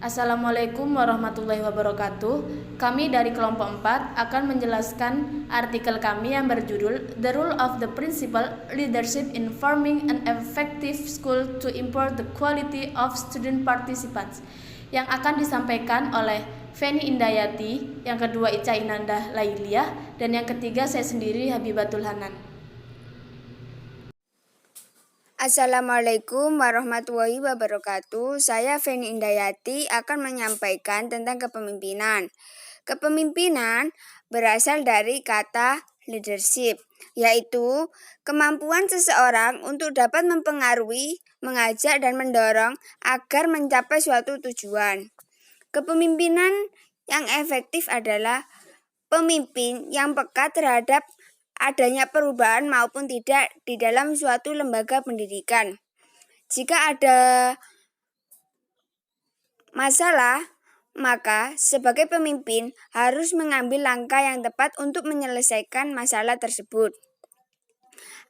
Assalamualaikum warahmatullahi wabarakatuh. Kami dari kelompok 4 akan menjelaskan artikel kami yang berjudul The Role of the Principal Leadership in Forming an Effective School to Improve the Quality of Student Participants, yang akan disampaikan oleh Feni Indayati, yang kedua Ica Inandah Lailiah, dan yang ketiga saya sendiri Habibatul Hanan. Assalamualaikum warahmatullahi wabarakatuh. Saya Feni Indayati akan menyampaikan tentang kepemimpinan. Kepemimpinan berasal dari kata leadership, yaitu kemampuan seseorang untuk dapat mempengaruhi, mengajak, dan mendorong agar mencapai suatu tujuan. Kepemimpinan yang efektif adalah pemimpin yang peka terhadap adanya perubahan maupun tidak di dalam suatu lembaga pendidikan. Jika ada masalah, maka sebagai pemimpin harus mengambil langkah yang tepat untuk menyelesaikan masalah tersebut.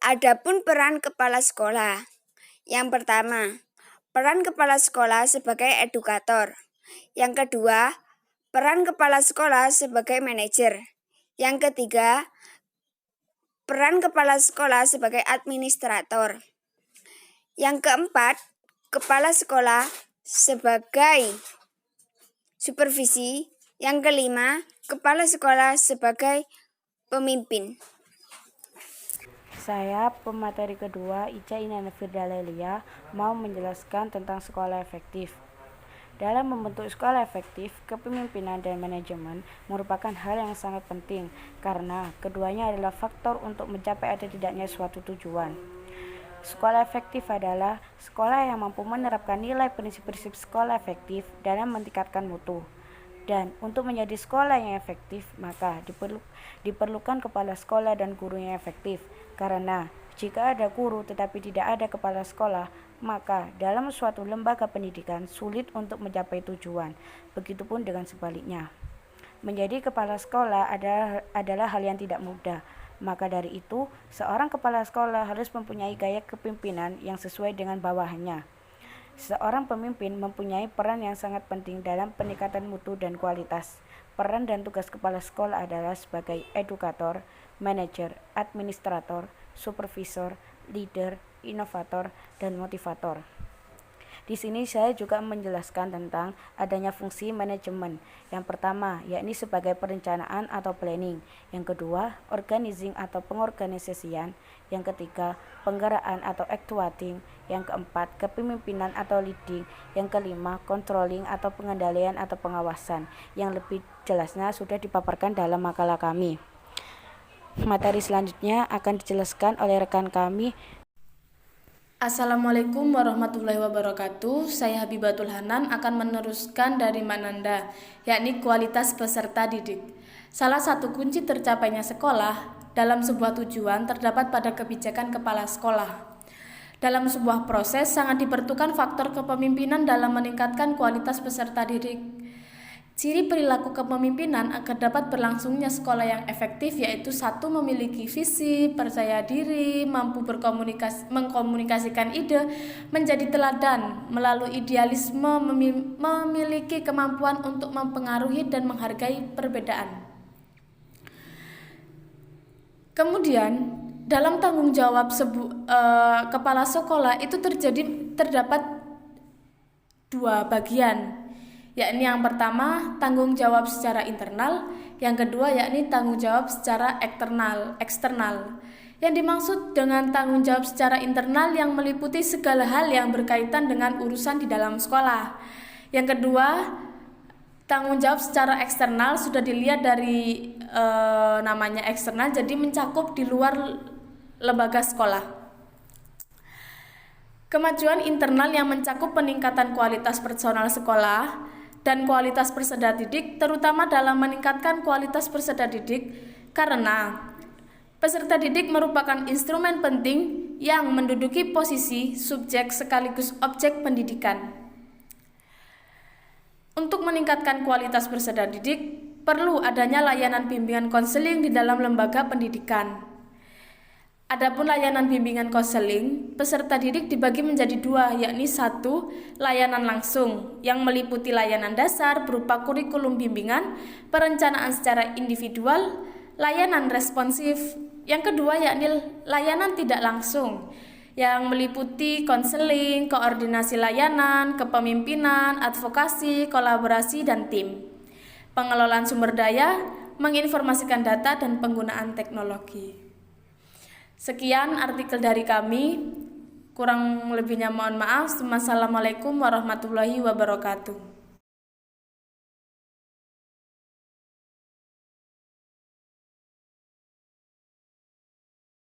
Adapun peran kepala sekolah. Yang pertama, peran kepala sekolah sebagai edukator. Yang kedua, peran kepala sekolah sebagai manajer. Yang ketiga, peran kepala sekolah sebagai administrator. Yang keempat, kepala sekolah sebagai supervisi. Yang kelima, kepala sekolah sebagai pemimpin. Saya, pemateri kedua, Ica Inandah Lailiah, mau menjelaskan tentang sekolah efektif. Dalam membentuk sekolah efektif, kepemimpinan dan manajemen merupakan hal yang sangat penting karena keduanya adalah faktor untuk mencapai atau tidaknya suatu tujuan. Sekolah efektif adalah sekolah yang mampu menerapkan nilai prinsip-prinsip sekolah efektif dalam meningkatkan mutu. Dan untuk menjadi sekolah yang efektif, maka diperlukan kepala sekolah dan guru yang efektif. Karena jika ada guru tetapi tidak ada kepala sekolah, maka dalam suatu lembaga pendidikan sulit untuk mencapai tujuan. Begitupun dengan sebaliknya. Menjadi kepala sekolah adalah hal yang tidak mudah. Maka dari itu, seorang kepala sekolah harus mempunyai gaya kepemimpinan yang sesuai dengan bawahannya. Seorang pemimpin mempunyai peran yang sangat penting dalam peningkatan mutu dan kualitas. Peran dan tugas kepala sekolah adalah sebagai edukator, manajer, administrator, supervisor, leader, inovator, dan motivator. Di sini saya juga menjelaskan tentang adanya fungsi manajemen. Yang pertama, yakni sebagai perencanaan atau planning. Yang kedua, organizing atau pengorganisasian. Yang ketiga, penggerakkan atau actuating. Yang keempat, kepemimpinan atau leading. Yang kelima, controlling atau pengendalian atau pengawasan. Yang lebih jelasnya sudah dipaparkan dalam makalah kami. Materi selanjutnya akan dijelaskan oleh rekan kami. Assalamualaikum warahmatullahi wabarakatuh. Saya Habibatul Hanan akan meneruskan dari Mananda, yakni kualitas peserta didik. Salah satu kunci tercapainya sekolah dalam sebuah tujuan terdapat pada kebijakan kepala sekolah. Dalam sebuah proses sangat diperlukan faktor kepemimpinan dalam meningkatkan kualitas peserta didik. Ciri perilaku kepemimpinan agar dapat berlangsungnya sekolah yang efektif yaitu 1. Memiliki visi, percaya diri, mampu mengkomunikasikan ide, menjadi teladan, melalui idealisme, memiliki kemampuan untuk mempengaruhi dan menghargai perbedaan. Kemudian, dalam tanggung jawab kepala sekolah itu terdapat 2 bagian, yakni yang pertama tanggung jawab secara internal, yang kedua yakni tanggung jawab secara eksternal. Yang dimaksud dengan tanggung jawab secara internal yang meliputi segala hal yang berkaitan dengan urusan di dalam sekolah. Yang kedua, tanggung jawab secara eksternal sudah dilihat dari namanya eksternal, jadi mencakup di luar lembaga sekolah. Kemajuan internal yang mencakup peningkatan kualitas personal sekolah dan kualitas peserta didik, terutama dalam meningkatkan kualitas peserta didik karena peserta didik merupakan instrumen penting yang menduduki posisi subjek sekaligus objek pendidikan. Untuk meningkatkan kualitas peserta didik, perlu adanya layanan bimbingan konseling di dalam lembaga pendidikan. Adapun layanan bimbingan konseling, peserta didik dibagi menjadi dua, yakni satu, layanan langsung yang meliputi layanan dasar berupa kurikulum bimbingan, perencanaan secara individual, layanan responsif. Yang kedua yakni layanan tidak langsung yang meliputi konseling, koordinasi layanan, kepemimpinan, advokasi, kolaborasi, dan tim. Pengelolaan sumber daya, menginformasikan data, dan penggunaan teknologi. Sekian artikel dari kami, kurang lebihnya mohon maaf. Wassalamualaikum warahmatullahi wabarakatuh.